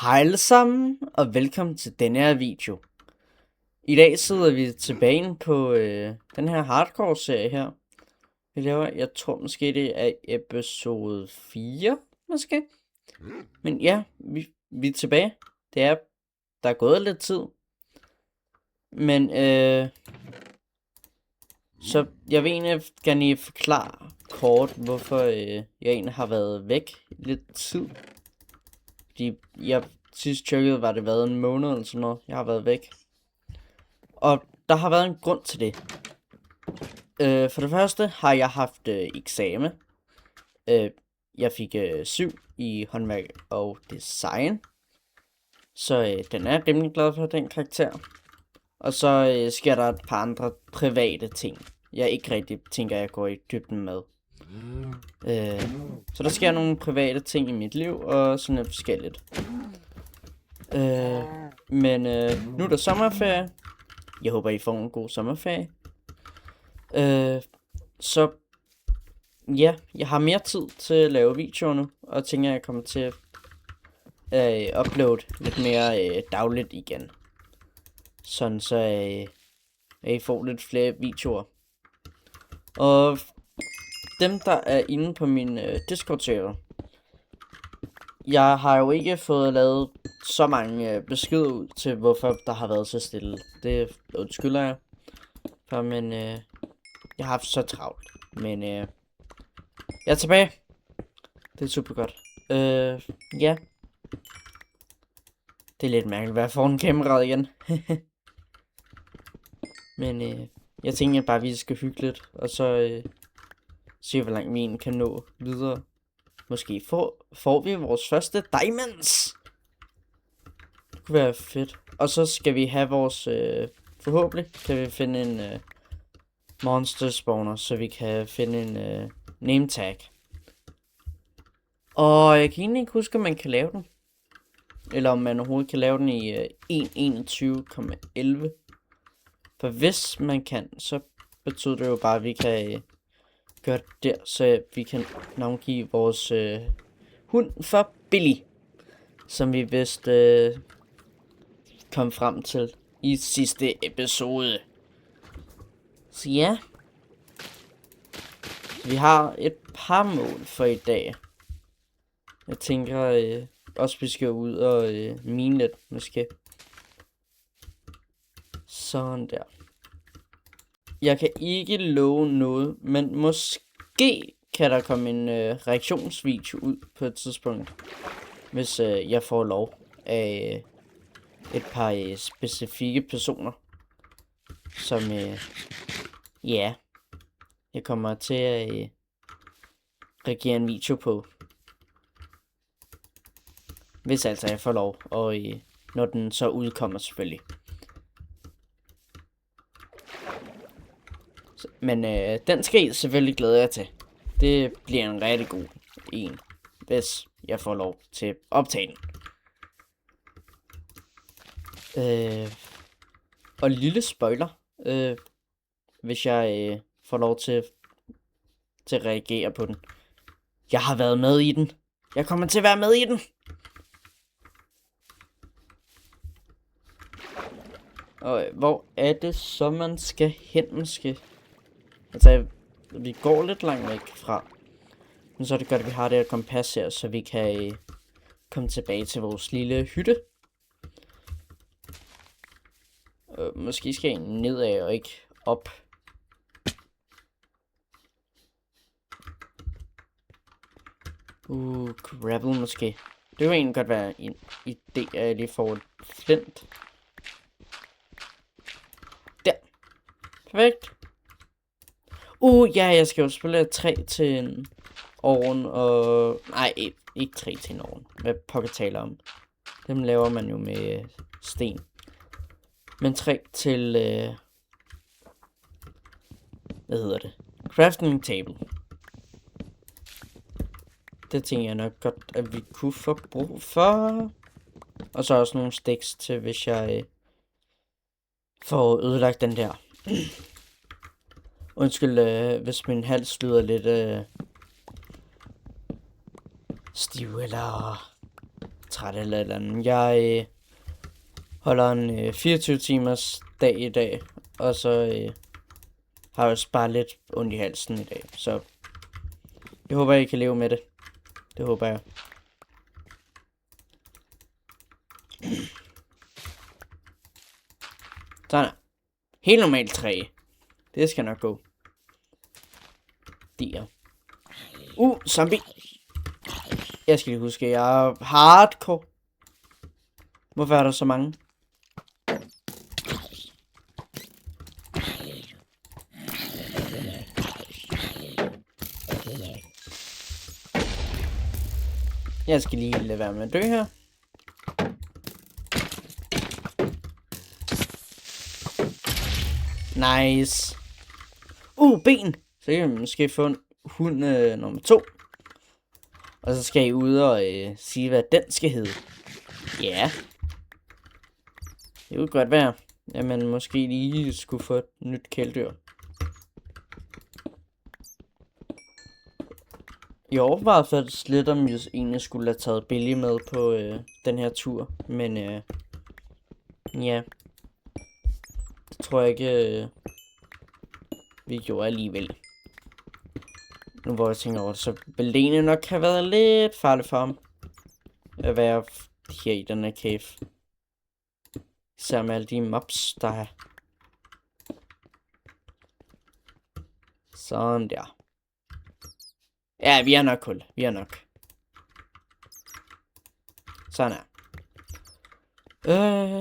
Hej alle sammen, og velkommen til denne her video. I dag sidder vi tilbage på den her hardcore-serie her. Vi laver, jeg tror måske det er episode 4, måske. Men ja, vi er tilbage. Der er gået lidt tid. Men så jeg vil egentlig gerne forklare kort, hvorfor jeg egentlig har været væk lidt tid. Fordi sidst tjekkede, var det været en måned eller sådan noget, jeg har været væk. Og der har været en grund til det. For det første har jeg haft eksamen. Jeg fik 7 i håndværk og design. Så den er rimelig glad for, den karakter. Og så sker der et par andre private ting, jeg ikke rigtig tænker, jeg går i dybden med. Så der sker nogle private ting i mit liv, og sådan lidt forskelligt. Men nu er der sommerferie. Jeg håber, I får en god sommerferie. Så ja, jeg har mere tid til at lave videoer nu, og tænker, jeg kommer til at uploade lidt mere dagligt igen. Sådan så I får lidt flere videoer. Og dem, der er inde på min Discord-server, jeg har jo ikke fået lavet så mange beskeder ud til, hvorfor der har været så stille. Det undskylder jeg for, men jeg har haft så travlt. Men jeg er tilbage. Det er super godt. Ja. Det er lidt mærkeligt at være foran kameraet igen. Men jeg tænker bare, at vi skal hygge lidt, og så se, hvor langt vi egentlig kan nå videre. Måske får vi vores første diamonds. Det kunne være fedt. Og så skal vi have vores... forhåbentlig kan vi finde en monster spawner, så vi kan finde en name tag. Og jeg kan egentlig ikke huske, om man kan lave den. Eller om man overhovedet kan lave den i 1.21,11. For hvis man kan, så betyder det jo bare, at vi kan gøre det der, så vi kan navngive vores hund for Billy. Som vi vist kom frem til i sidste episode. Så ja. Vi har et par mål for i dag. Jeg tænker også, vi skal ud og mine lidt, måske. Sådan der. Jeg kan ikke love noget, men måske kan der komme en reaktionsvideo ud på et tidspunkt. Hvis jeg får lov af et par specifikke personer. Som ja, jeg kommer til at reagere en video på. Hvis altså jeg får lov, og når den så udkommer selvfølgelig. Men den skal I selvfølgelig glæde jer til. Det bliver en rigtig god en, hvis jeg får lov til at optage den. Og lille spoiler, hvis jeg får lov til at reagere på den. Jeg har været med i den. Jeg kommer til at være med i den. Og hvor er det så, man skal hen, måske? Altså, vi går lidt langt væk fra. Men så er det godt, at vi har det her kompas her, så vi kan komme tilbage til vores lille hytte. Måske skal jeg nedad og ikke op. Gravel måske. Det vil egentlig godt være en idé, at jeg lige får et flint. Der. Perfekt. Ja, jeg skal jo spille et træ til en ovn, og... Nej, ikke træ til en ovn. Hvad pokker taler om? Dem laver man jo med sten. Men træ til... hvad hedder det? Crafting table. Det tænker jeg nok godt, at vi kunne få brug for. Og så også nogle sticks til, hvis jeg får ødelagt den der. Undskyld, hvis min hals lyder lidt stiv eller træt eller et eller andet. Jeg holder en 24 timers dag i dag, og så har jeg også bare lidt ondt i halsen i dag. Så jeg håber, I kan leve med det. Det håber jeg. Sådan. Helt normalt træ. Det skal nok gå. Dier. Zombie. Jeg skal lige huske, jeg er hardcore. Hvorfor er der så mange? Jeg skal lige lade være med at dø her. Nice. Ben. Så kan vi måske få en hund nummer 2. Og så skal I ud og sige, hvad den skal hedde. Ja. Yeah. Det kunne godt være, at man måske lige skulle få et nyt kæledyr. Jeg overvejede faktisk lidt, om jeg egentlig skulle have taget Billy med på den her tur. Men ja. Det tror jeg ikke, vi gjorde alligevel. Nu hvor jeg tænker over det, så ville det egentlig nok have været lidt farligt for ham at være her i den her cave. Især med alle de mobs, der er. Sådan der. Ja, vi er nok kul. Vi er nok. Sådan her.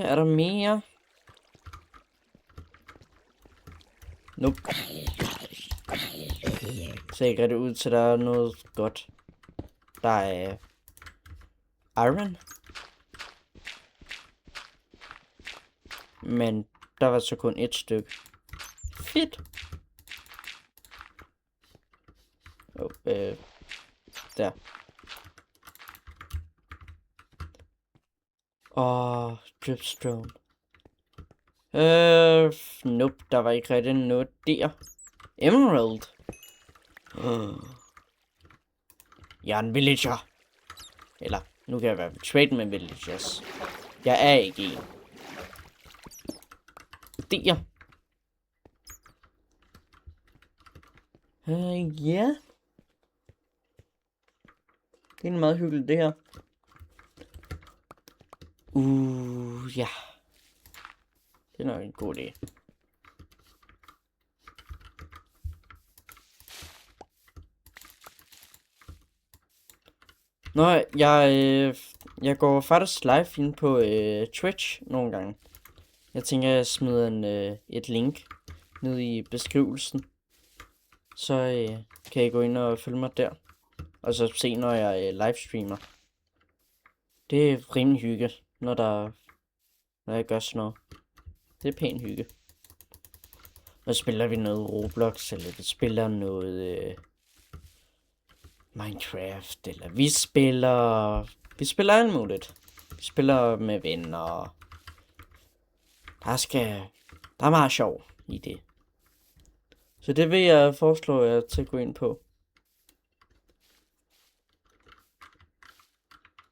Er der mere? Nope. Ser ikke rigtig ud til, der er noget godt. Der er iron. Men der var så kun et stykke. Fedt. Der. Dripstone. Nope, der var ikke rigtig noget der. Emerald. Jeg er en villager. Eller, nu kan jeg være trade med villagers. Jeg er ikke en. Der. Ja. Det er meget hyggeligt, det her. Ja. Det er nok en god idé. Nå, jeg går faktisk live ind på Twitch nogle gange. Jeg tænker, jeg smider et link ned i beskrivelsen. Så kan I gå ind og følge mig der. Og så se, når jeg livestreamer. Det er rimelig hygge, når jeg gør sådan noget. Det er pænt hygge. Og spiller vi noget Roblox, eller vi spiller noget Minecraft, eller vi spiller alt muligt. Vi spiller med venner. Der er meget sjov i det. Så det vil jeg foreslå jer til at gå ind på.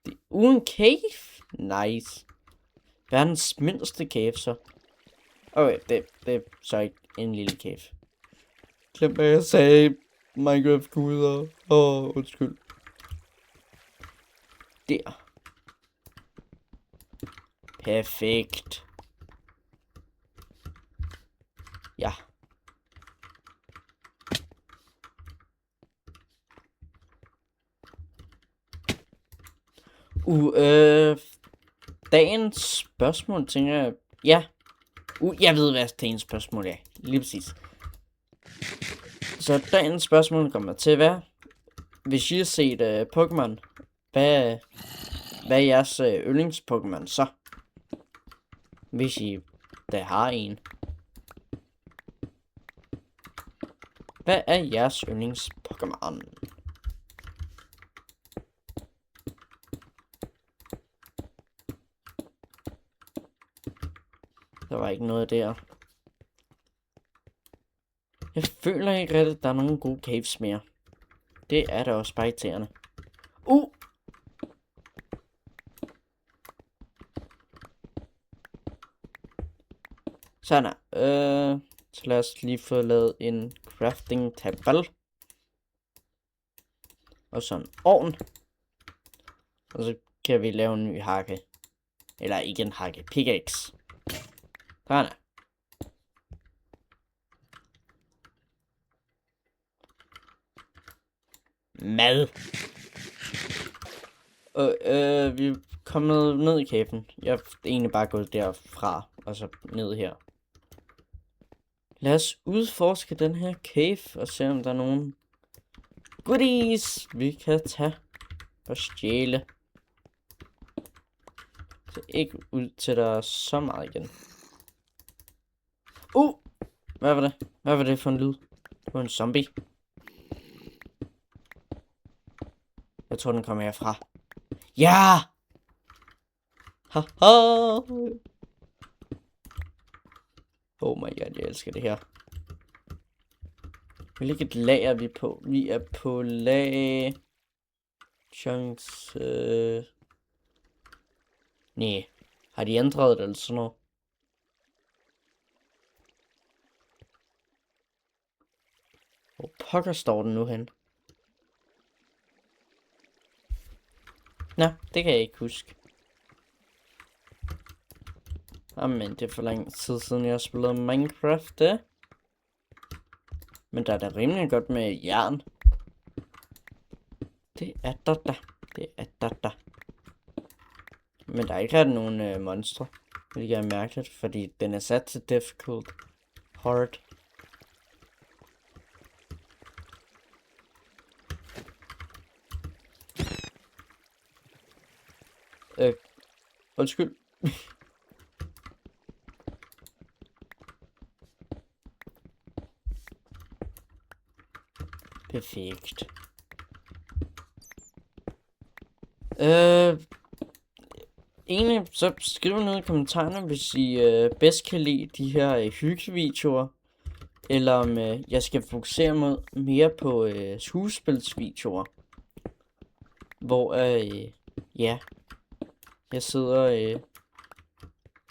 Det er uden cave? Nice. Verdens mindste cave, så. Okay, det er så ikke en lille cave. Glem hvad jeg sagde. Minecraft-guder. Undskyld. Der. Perfekt. Ja. Dagens spørgsmål, tænker jeg. Ja. Jeg ved, hvad dagens spørgsmål er. Lige præcis. Så dagens spørgsmål kommer til at være, hvis I har set Pokémon, hvad er jeres yndlings-Pokémon så? Hvis I der har en. Hvad er jeres yndlings-Pokémon? Der var ikke noget der. Jeg føler ikke rigtig, at der er nogen gode caves mere. Det er da også bare irriterende. Sådan her. Så lad os lige få lavet en crafting table. Og sådan en ovn. Og så kan vi lave en ny hakke. Eller ikke en hakke, pickaxe. Sådan her. Mad. Og vi er kommet ned i caven. Jeg er egentlig bare gået derfra, og så ned her. Lad os udforske den her cave, og se om der er nogen goodies, vi kan tage og stjæle. Så ikke ud til der er så meget igen. Hvad var det? Hvad var det for en lyd? Det var en zombie. Jeg tror, den kommer herfra. Ja! Haha! Oh my god, jeg elsker det her. Hvilket lag er vi på? Vi er på lag... Chunks... Nej. Har de ændret det eller sådan noget? Hvor pokker står den nu hen? Nå, det kan jeg ikke huske. Jamen, det er for lang tid siden, jeg har spillet Minecraft, det. Men der er da rimelig godt med jern. Det er der da. Det er der da. Men der er ikke rigtig nogen monstre. Hvilket er mærkeligt, fordi den er sat til difficult. Hard. Undskyld. Perfekt. Egentlig så skriv ned i kommentarerne, hvis I bedst kan lide de her hyggevideoer. Eller om jeg skal fokusere mere på skuespilsvideoer. Hvor ja, jeg sidder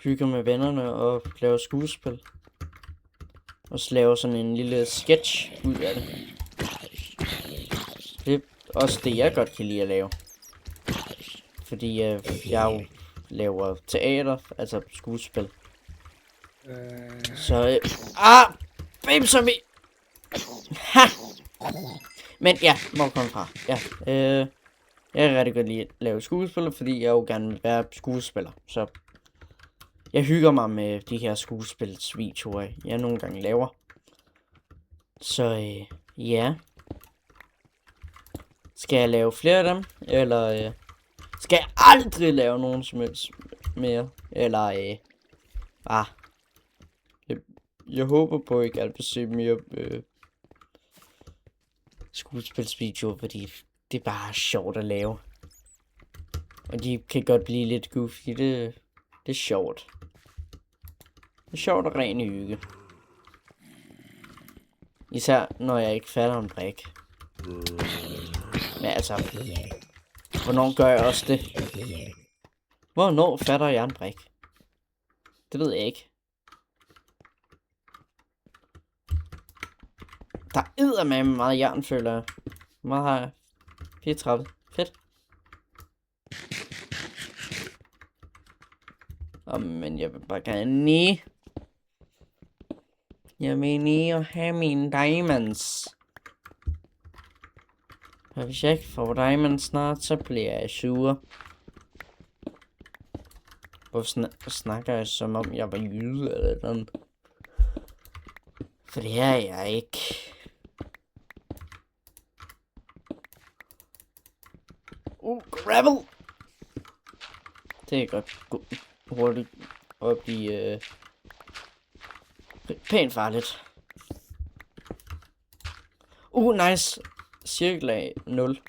hygger med vennerne og laver skuespil. Og så laver sådan en lille sketch ud af det. Det er også det, jeg godt kan lide at lave. Fordi jeg jo laver teater, altså skuespil. Så baby zombie! Ha! Men ja, må komme fra. Ja, jeg kan rigtig godt lide at lave skuespil, fordi jeg jo gerne vil være skuespiller. Så jeg hygger mig med de her skuespilsvideoer, jeg nogle gange laver. Så ja. Skal jeg lave flere af dem? Eller skal jeg aldrig lave nogen som helst mere? Eller jeg håber på, at jeg vil se mere skuespilsvideoer, fordi det er bare sjovt at lave. Og de kan godt blive lidt goofy, det er sjovt. Det er sjovt og ren hygge. Især når jeg ikke fatter en brik. Men altså, hvornår gør jeg også det? Hvornår fatter jeg en brik? Det ved jeg ikke. Der er med meget jern, føler jeg. Hvor meget har jeg? 34. Fedt. Men jeg vil bare gerne jeg mener at have mine diamonds. Og hvis jeg ikke får diamonds snart, så bliver jeg sur. Hvorfor snakker jeg som om jeg var jyde eller noget? For det er jeg ikke. Gravel! Det er godt gå hurtigt at blive pænt farligt. Nice. Cirkelag 0.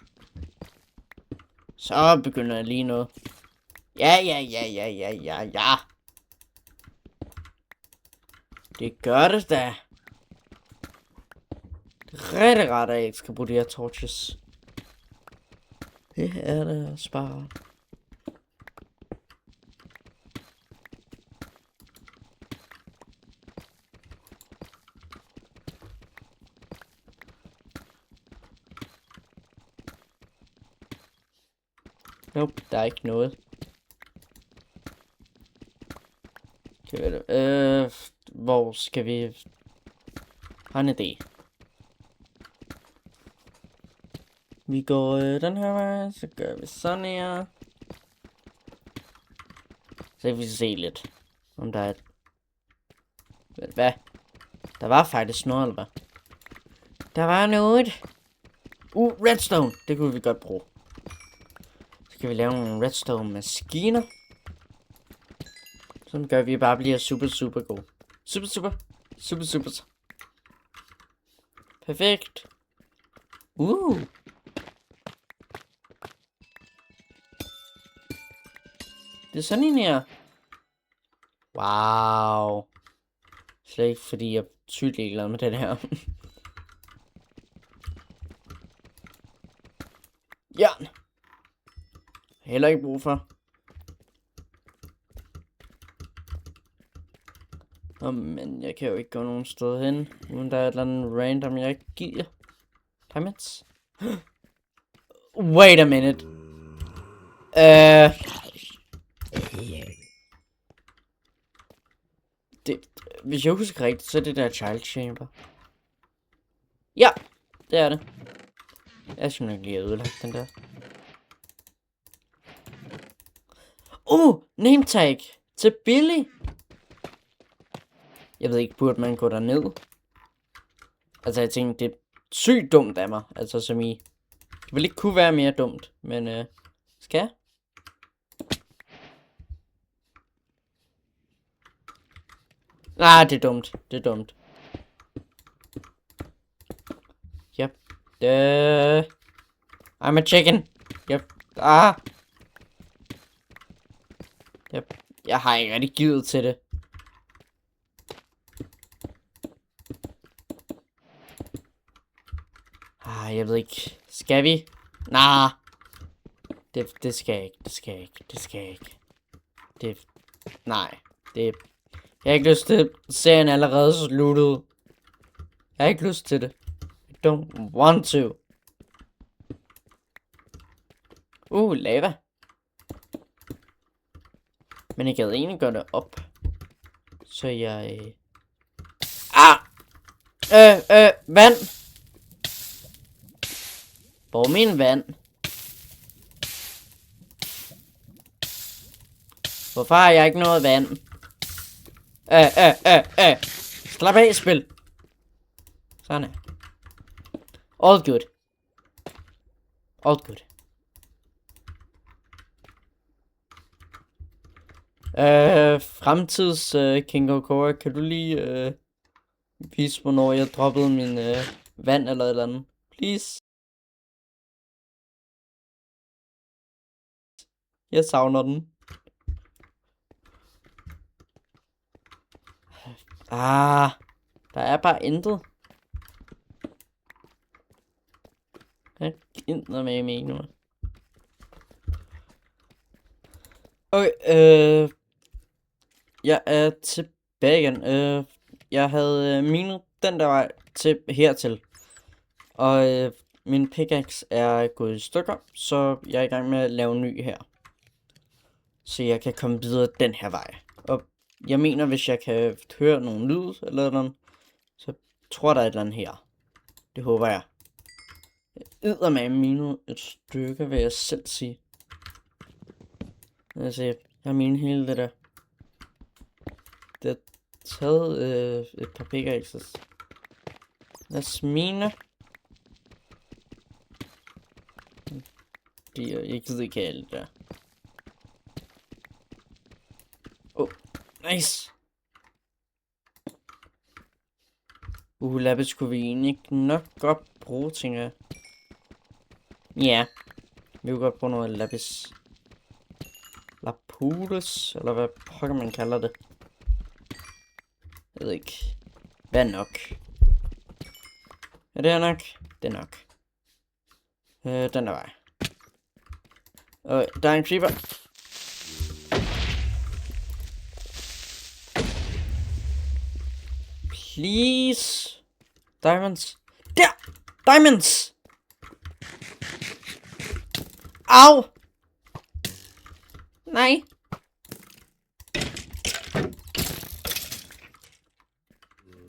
Så begynder jeg lige noget. Ja. Det gør det da. Det er rigtig rart, at jeg ikke skal bruge de her torches. Det er det sparet. Nope, der er ikke noget. Hvor skal vi... Har en idé. Vi går den her vej, så gør vi sådan her. Så kan vi se lidt, om der er et... Hvad? Der var faktisk noget, eller hvad? Der var noget. Redstone! Det kunne vi godt bruge. Så kan vi lave nogle redstone-maskiner. Sådan gør vi bare bliver super gode. Super. Perfekt. Det er sådan en her. Wow. Slet ikke fordi jeg er sygt ligeglad med den her. Jern. Heller ikke brug for. Men jeg kan jo ikke gå nogen sted hen, uden der er et eller andet random, jeg ikke giver. Diamonds. Wait a minute. Hvis jeg husker rigtigt, så er det der child chamber. Ja, det er det. Jeg synes ikke lige at ødelægge den der. Name tag til Billy. Jeg ved ikke, burde man gå derned? Altså, jeg tænkte, det er sygt dumt af mig. Altså, som i... Det ville ikke kunne være mere dumt, men skal jeg? Nej, det er dumt. Det er dumt. Yep. I'm a chicken. Yep. Yep. Jeg har ikke rigtig givet til det. Jeg ved ikke. Skal vi? Nej. Det skal jeg ikke. Nej. Jeg har ikke lyst til serien allerede sluttet. Jeg har ikke lyst til det. I don't want to. Lava. Men jeg gad egentlig gøre det op. Så jeg... Vand. Hvor er min vand? Hvorfor har jeg ikke noget vand? Slap af, spil. Sådan her. All good. Fremtids King Kokora, kan du lige vise, hvornår jeg droppede min vand eller et eller andet? Please. Jeg savner den. Der er bare intet. Jeg gider med mig nu. Okay, jeg er tilbage igen. Jeg havde minet den der vej til hertil. Og min pickaxe er gået i stykker, så jeg er i gang med at lave en ny her. Så jeg kan komme videre den her vej. Og jeg mener, hvis jeg kan høre nogle lyd eller noget, så tror jeg, der er et eller andet her. Det håber jeg. Jeg eddermame minet et stykke, vil jeg selv sige. Altså, jeg har minet hele det der. Det har taget et par pickaxes. Lad os mine. Jeg gider ikke alt der. Nice. Lapis skulle vi egentlig nok godt bruge, tænker jeg. Ja. Vi kunne godt bruge noget lapis. Lapulus, eller hvad pokker man kalder det. Jeg ved ikke. Hvad er nok? Ja, det er nok. Det er nok. Den der vej. Der er en creeper. Please. Diamonds. Der! Diamonds! Au! Nej.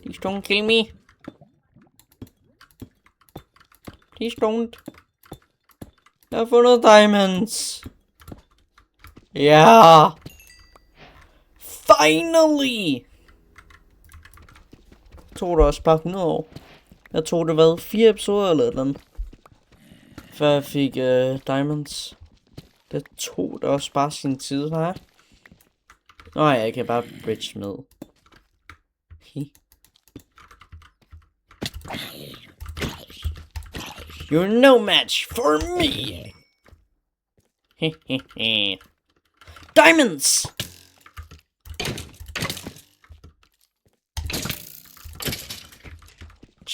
Please don't kill me. Please don't. Jeg har fundet diamonds. Ja. Finally. Jeg tog det også bare 100 år. Jeg tog det hvad? 4 episoder eller noget. Før jeg fik diamonds. Det tog det også bare sin tid, her. Nå ja, jeg kan bare bridge med. You're no match for me. Diamonds.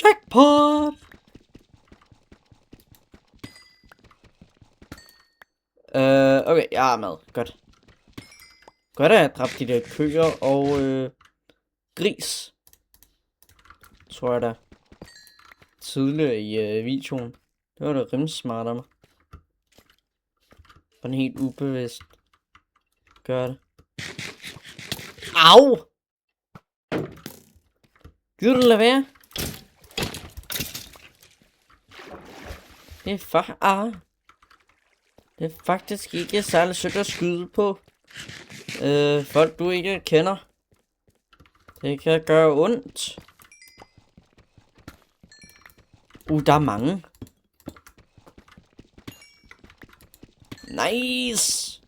Jackpot. Okay, jeg er med. Godt. Godt at jeg dræbte de der køer og gris. Tror jeg da. Tidligere i videoen. Det var da rimelig smart af mig. Sådan helt ubevidst. Gør det. Au! Gider du lade være? Det er faktisk ikke særlig sødt at skyde på. Folk du ikke kender. Det kan gøre ondt. Der er mange. Nice!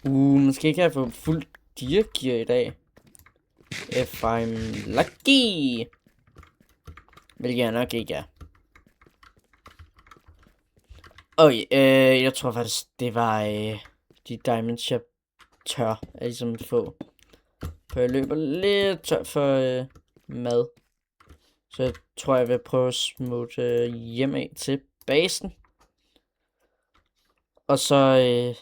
Måske kan jeg få fuld gear i dag. If I'm lucky. Hvilket jeg nok ikke er. Jeg tror faktisk, det var de diamonds, jeg tør at ligesom få. For jeg løber lidt tør for mad. Så jeg tror, jeg vil prøve at smutte hjem af til basen. Og så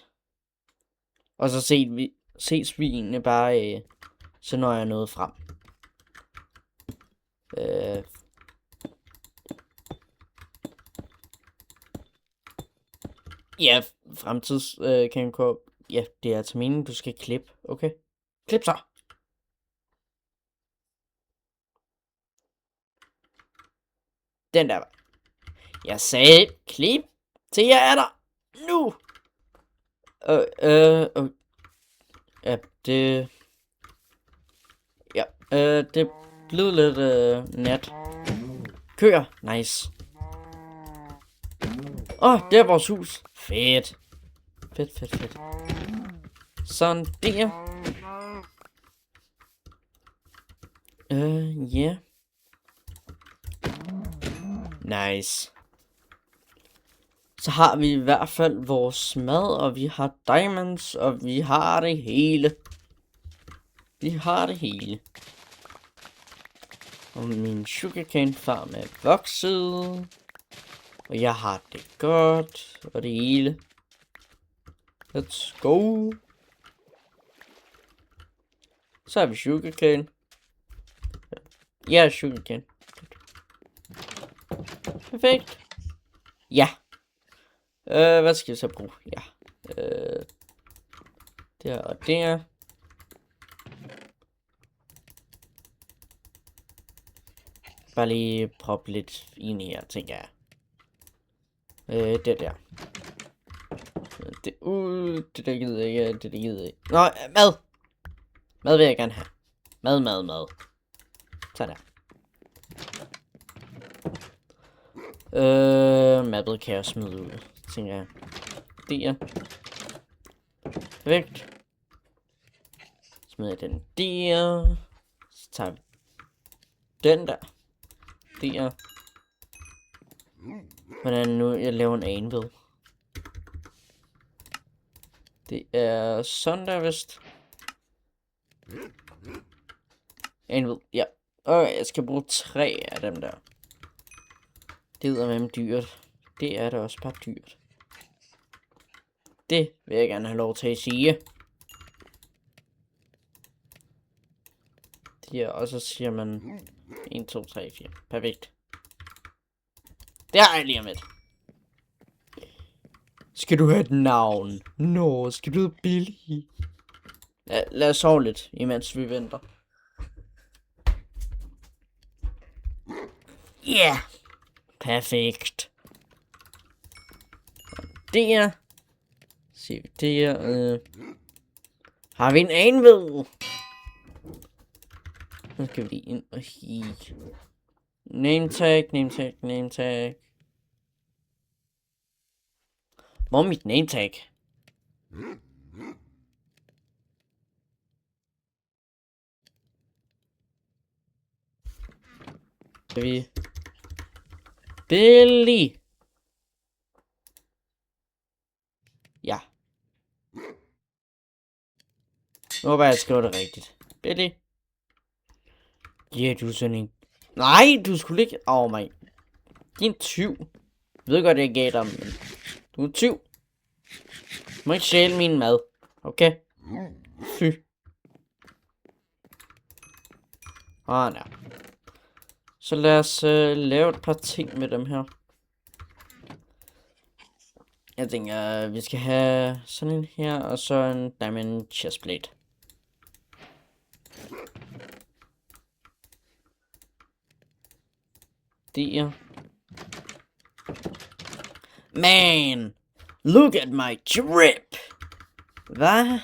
ses vi egentlig bare, så når jeg er nået frem. Ja, fremtids Camcorp. Ja, det er til meningen, du skal klippe. Okay. Klip så. Den der. Jeg sagde klip til jeg er der. Nu. Ja, det... Ja, det er blevet lidt nat. Køer. Nice. Det er vores hus. Fedt. Fedt. Sådan der. Ja. Nice. Så har vi i hvert fald vores mad, og vi har diamonds, og vi har det hele. Og min sugarcane farm er vokset. Og jeg har det godt, og det hele. Let's go. Så har vi sugarcane. Ja, sugarcane. Perfekt. Ja. Hvad skal jeg så bruge? Ja. Der og der. Bare lige proppe lidt ind her, tænker jeg. Det der. Det der gider jeg ikke. Det der gider jeg ikke. Nå, mad! Mad vil jeg gerne have. Mad. Så der. Mappet kan jeg smide ud, tænker jeg. Der. Perfekt. Smider jeg den der. Så tager vi den der. Der. Hvordan nu jeg laver en anvil. Det er sådan der vist. Anvil, ja. Jeg skal bruge 3 af dem der. Det er med dyrt. Det er da også bare dyrt. Det vil jeg gerne have lov til at sige. Ja, og så siger man 1, 2, 3, 4. Perfekt. Det har jeg lige om lidt. Skal du have et navn? Nå, skal du have Billy? Lad os sove lidt, imens vi venter. Ja, yeah. Perfekt. Der. Se der. Har vi en anved? Nu skal vi lige ind og hige. Name tag. Hvor er mit name tag? Skal vi... Billy! Ja. Nu håber jeg skriver det rigtigt. Billy. Ja, du er sådan en... Nej, du skulle ikke... Åh, mig. Din tyv. Jeg ved godt, jeg gav dig, men... Du er tyv. Du må ikke stjæle min mad. Okay? Fy. Nej. Så lad os lave et par ting med dem her. Jeg tænker, vi skal have sådan en her, og så en diamond chestplate. Der. Man! Look at my drip! Hvad?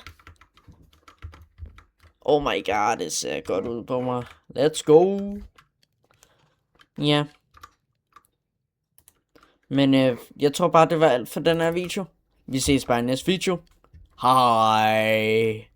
Oh my god, det ser godt ud på mig. Let's go! Ja. Men jeg tror bare, det var alt for den her video. Vi ses bare i næste video. Hej!